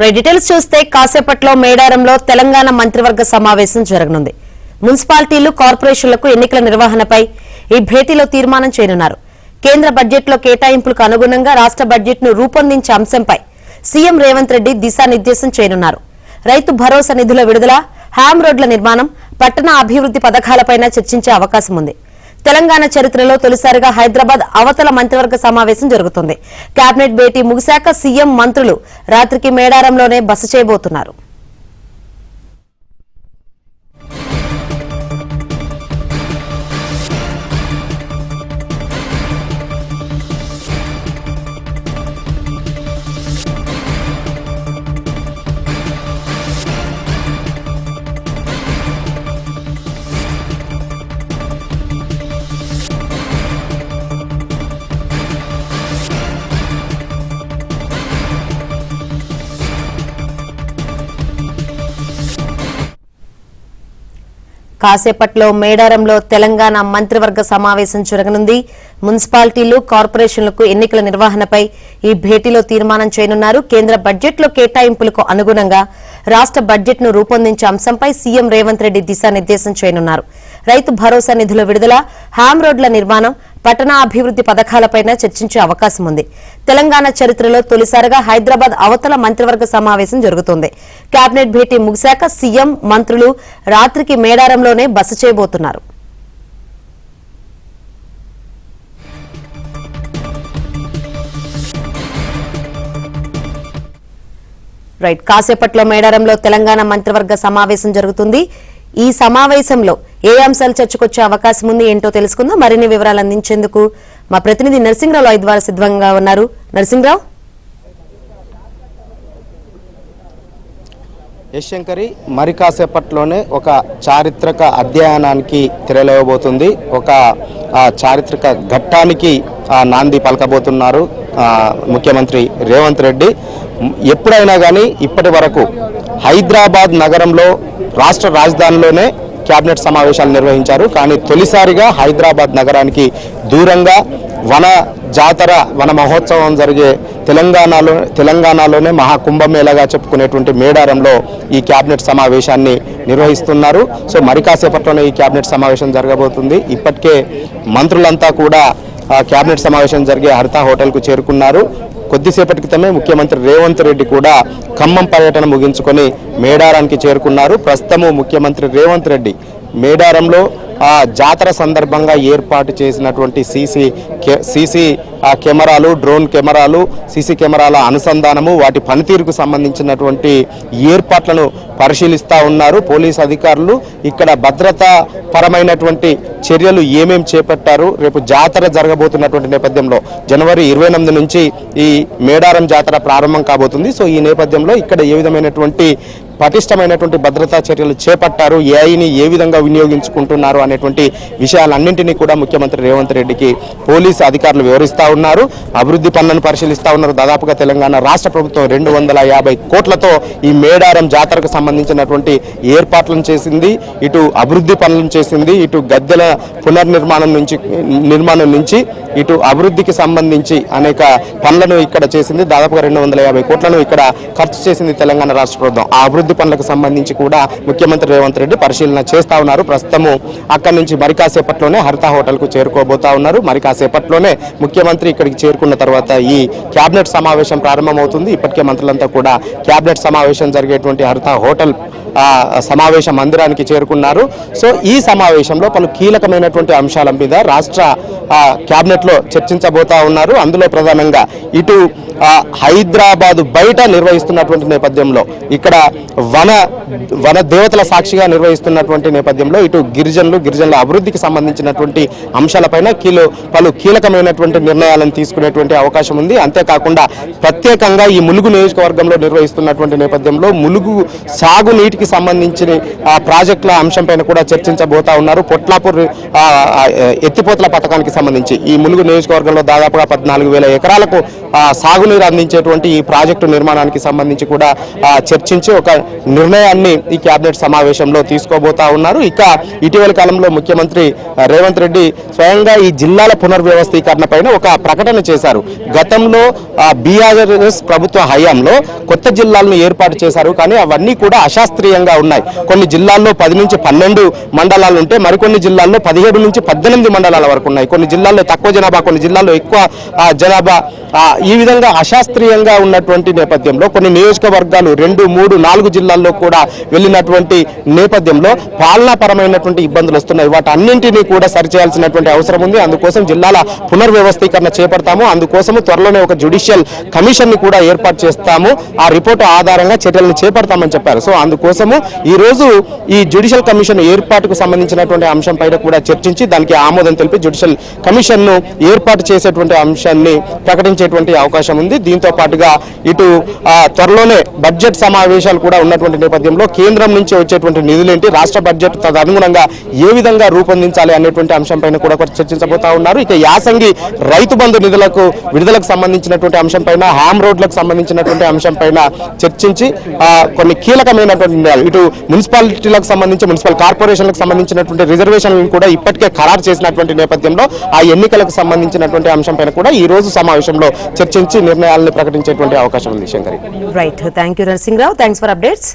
Details చూస్తే కాసేపట్లో మేడారంలో తెలంగాణ మంత్రివర్గ సమావేశం జరగనుంది. మున్సిపాలిటీలు కార్పొరేషన్లకు ఎన్నికల నిర్వహణపై ఈ భేటీలో తీర్మానం చేయనున్నారు. కేంద్ర బడ్జెట్లో కేటాయింపులకు అనుగుణంగా రాష్ట్ర బడ్జెట్ను రూపొందించే అంశంపై సీఎం రేవంత్ రెడ్డి దిశానిర్దేశం చేయనున్నారు. రైతు భరోసా నిధుల విడుదల, హ్యామ్ రోడ్ల నిర్మాణం, పట్టణ అభివృద్ది పథకాలపై చర్చించే అవకాశం ఉంది. తెలంగాణ చరిత్రలో తొలిసారిగా హైదరాబాద్ అవతల మంత్రివర్గ సమావేశం జరుగుతుంది. కేబినెట్ భేటీ ముగిశాక సీఎం, మంత్రులు రాత్రికి మేడారంలోనే బస చేయబోతున్నారు. కాసేపట్లో మేడారంలో తెలంగాణ మంత్రివర్గ సమావేశం జరగనుంది. మున్సిపాలిటీలు, కార్పొరేషన్లకు ఎన్నికల నిర్వహణపై ఈ భేటీలో తీర్మానం చేయనున్నారు. కేంద్ర బడ్జెట్లో కేటాయింపులకు అనుగుణంగా రాష్ట్ర బడ్జెట్ను రూపొందించే అంశంపై సీఎం రేవంత్ రెడ్డి దిశానిర్దేశం చేయనున్నారు. రైతు భరోసా నిధుల విడుదల, హ్యామ్ రోడ్ల నిర్మాణం, పట్టణ అభివృద్ది పథకాలపై చర్చించే అవకాశం ఉంది. తెలంగాణ చరిత్రలో తొలిసారిగా హైదరాబాద్ అవతల మంత్రివర్గ సమావేశం జరుగుతోంది. కేబినెట్ భేటీ ముగిశాక సీఎం, మంత్రులు రాత్రికి మేడారంలోనే బస చేయబోతున్నారు. కాసేపట్లో మేడారంలో తెలంగాణ మంత్రివర్గ సమావేశం జరుగుతుంది. ఈ సమావేశంలో ఏ అంశాలు చర్చకొచ్చే అవకాశం ఉంది, ఏంటో తెలుసుకుందాం. మరిన్ని వివరాలు అందించేందుకు మా ప్రతినిధి నరసింహరావు లైవ్ ద్వారా సిద్ధంగా ఉన్నారు. నరసింహరావు. యశ్శంకరి, మరి కాసేపట్లోనే ఒక చారిత్రక అధ్యయనానికి తెరలేవబోతుంది. ఒక చారిత్రక ఘట్టానికి నాంది పలకబోతున్నారు ముఖ్యమంత్రి రేవంత్ రెడ్డి. ఎప్పుడైనా కానీ ఇప్పటి వరకు హైదరాబాద్ నగరంలో, రాష్ట్ర రాజధానిలోనే కేబినెట్ సమావేశాలు నిర్వహించారు. కానీ తొలిసారిగా హైదరాబాద్ నగరానికి దూరంగా వన జాతర, వన మహోత్సవం జరిగే తెలంగాణలోనే మహాకుంభమేళగా చెప్పుకునేటువంటి మేడారంలో ఈ కేబినెట్ సమావేశాన్ని నిర్వహిస్తున్నారు. సో మరి కాసేపట్లోనే ఈ కేబినెట్ సమావేశం జరగబోతుంది. ఇప్పటికే మంత్రులంతా కూడా కేబినెట్ సమావేశం జరిగే హరిత హోటల్కు చేరుకున్నారు. కొద్దిసేపటి క్రితమే ముఖ్యమంత్రి రేవంత్ రెడ్డి కూడా ఖమ్మం పర్యటన ముగించుకొని మేడారానికి చేరుకున్నారు. ప్రస్తుతము ముఖ్యమంత్రి రేవంత్ రెడ్డి మేడారంలో జాతర సందర్భంగా ఏర్పాటు చేసినటువంటి సీసీ కెమెరాలు, డ్రోన్ కెమెరాలు, సీసీ కెమెరాల అనుసంధానము, వాటి పనితీరుకు సంబంధించినటువంటి ఏర్పాట్లను పరిశీలిస్తూ ఉన్నారు పోలీసు అధికారులు. ఇక్కడ భద్రతా పరమైనటువంటి చర్యలు ఏమేం చేపట్టారు, రేపు జాతర జరగబోతున్నటువంటి నేపథ్యంలో జనవరి 28 నుంచి ఈ మేడారం జాతర ప్రారంభం కాబోతుంది. సో ఈ నేపథ్యంలో ఇక్కడ ఏ విధమైనటువంటి పటిష్టమైనటువంటి భద్రతా చర్యలు చేపట్టారు, ఏఐని ఏ విధంగా వినియోగించుకుంటున్నారు అనేటువంటి విషయాలన్నింటినీ కూడా ముఖ్యమంత్రి రేవంత్ రెడ్డికి పోలీసు అధికారులు వివరిస్తూ ఉన్నారు. అభివృద్ధి పనులను పరిశీలిస్తూ ఉన్నారు. దాదాపుగా తెలంగాణ రాష్ట్ర ప్రభుత్వం 250 కోట్లతో ఈ మేడారం జాతరకు సంబంధించినటువంటి ఏర్పాట్లను చేసింది. ఇటు అభివృద్ధి పనులను చేసింది, ఇటు గద్దెల పునర్నిర్మాణం నుంచి ఇటు అభివృద్ధికి సంబంధించి అనేక పనులను ఇక్కడ చేసింది. దాదాపుగా 250 కోట్లను ఇక్కడ ఖర్చు చేసింది తెలంగాణ రాష్ట్ర ప్రభుత్వం. ఆ అభివృద్ధి పనులకు సంబంధించి కూడా ముఖ్యమంత్రి రేవంత్ రెడ్డి పరిశీలన చేస్తా ఉన్నారు. ప్రస్తుతము అక్కడి నుంచి మరి కాసేపట్లోనే హరిత హోటల్ కు చేరుకోబోతా ఉన్నారు. మరి కాసేపట్లోనే ముఖ్యమంత్రి ఇక్కడికి చేరుకున్న తర్వాత ఈ కేబినెట్ సమావేశం ప్రారంభమవుతుంది. ఇప్పటికే మంత్రులంతా కూడా కేబినెట్ సమావేశం జరిగేటువంటి హరిత హోటల్ సమావేశ మందిరానికి చేరుకున్నారు. సో ఈ సమావేశంలో పలు కీలకమైనటువంటి అంశాల మీద రాష్ట్ర కేబినెట్ లో చర్చించబోతా ఉన్నారు. అందులో ప్రధానంగా ఇటు హైదరాబాద్ బయట నిర్వహిస్తున్నటువంటి నేపథ్యంలో, ఇక్కడ వన దేవతల సాక్షిగా నిర్వహిస్తున్నటువంటి నేపథ్యంలో ఇటు గిరిజనుల అభివృద్ధికి సంబంధించినటువంటి అంశాలపైన పలు కీలకమైనటువంటి నిర్ణయాలను తీసుకునేటువంటి అవకాశం ఉంది. అంతేకాకుండా ప్రత్యేకంగా ఈ ములుగు నియోజకవర్గంలో నిర్వహిస్తున్నటువంటి నేపథ్యంలో ములుగు సాగునీటికి వీటికి సంబంధించిన ప్రాజెక్టుల అంశంపైన కూడా చర్చించబోతా ఉన్నారు. పొట్లాపూర్ ఎత్తిపోతల పథకానికి సంబంధించి ఈ ములుగు నియోజకవర్గంలో దాదాపుగా 14,000 ఎకరాలకు సాగునీరు అందించేటువంటి ఈ ప్రాజెక్టు నిర్మాణానికి సంబంధించి కూడా చర్చించి ఒక నిర్ణయాన్ని ఈ కేబినెట్ సమావేశంలో తీసుకోబోతా ఉన్నారు. ఇక ఇటీవల కాలంలో ముఖ్యమంత్రి రేవంత్ రెడ్డి స్వయంగా ఈ జిల్లాల పునర్వ్యవస్థీకరణ పైన ఒక ప్రకటన చేశారు. గతంలో బీఆర్ఎస్ ప్రభుత్వ హయాంలో కొత్త జిల్లాలను ఏర్పాటు చేశారు, కానీ అవన్నీ కూడా అశాస్త్రీయంగా ఉన్నాయి. కొన్ని జిల్లాల్లో 10 నుంచి 12 మండలాలు ఉంటే మరికొన్ని జిల్లాల్లో 17 నుంచి 18 మండలాల వరకు ఉన్నాయి. కొన్ని జిల్లాల్లో తక్కువ జనాభా, కొన్ని జిల్లాల్లో ఎక్కువ జనాభా. ఈ విధంగా అశాస్త్రీయంగా ఉన్నటువంటి నేపథ్యంలో కొన్ని నియోజకవర్గాలు 2, 3, 4 జిల్లాల్లో కూడా వెళ్ళినటువంటి నేపథ్యంలో పాలనాపరమైనటువంటి ఇబ్బందులు వస్తున్నాయి. వాటన్నింటినీ కూడా సరిచేయాల్సినటువంటి అవసరం ఉంది. అందుకోసం జిల్లాల పునర్వ్యవస్థీకరణ చేపడతాము. అందుకోసము త్వరలోనే ఒక జ్యుడిషియల్ కమిషన్ ని కూడా ఏర్పాటు చేస్తాము. ఆ రిపోర్టు ఆధారంగా చర్యలను చేపడతామని చెప్పారు. సో అందుకోసము ఈ రోజు ఈ జ్యుడిషియల్ కమిషన్ ఏర్పాటుకు సంబంధించినటువంటి అంశం పైన కూడా చర్చించి దానికి ఆమోదం తెలిపి జ్యుడిషియల్ కమిషన్ ను ఏర్పాటు చేసేటువంటి అంశాన్ని ప్రకటించేటువంటి అవకాశం ఉంది. దీంతో పాటుగా ఇటు త్వరలోనే బడ్జెట్ సమావేశాలు కూడా ఉన్నటువంటి నేపథ్యంలో కేంద్రం నుంచి వచ్చేటువంటి నిధులేంటి, రాష్ట్ర బడ్జెట్ తదనుగుణంగా ఏ విధంగా రూపొందించాలి అనేటువంటి అంశం పైన కూడా చర్చించబోతా ఉన్నారు. ఇక యాసంగి రైతు బంధు నిధులకు విడుదలకు సంబంధించినటువంటి అంశం పైన, హామ్ రోడ్లకు సంబంధించినటువంటి అంశం పైన చర్చించి కొన్ని కీలకమైనటువంటి ఇటు మున్సిపాలిటీలకు సంబంధించి మున్సిపల్ కార్పొరేషన్లకు సంబంధించినటువంటి రిజర్వేషన్లను కూడా ఇప్పటికే ఖరారు చేసినటువంటి నేపథ్యంలో ఆ ఎన్నికలకు సంబంధించినటువంటి అంశం పైన కూడా ఈ రోజు సమావేశంలో చర్చించి నిర్ణయాలను ప్రకటించేటువంటి అవకాశం ఉంది. Shankari, right, thank you Narasimharao, thanks for updates.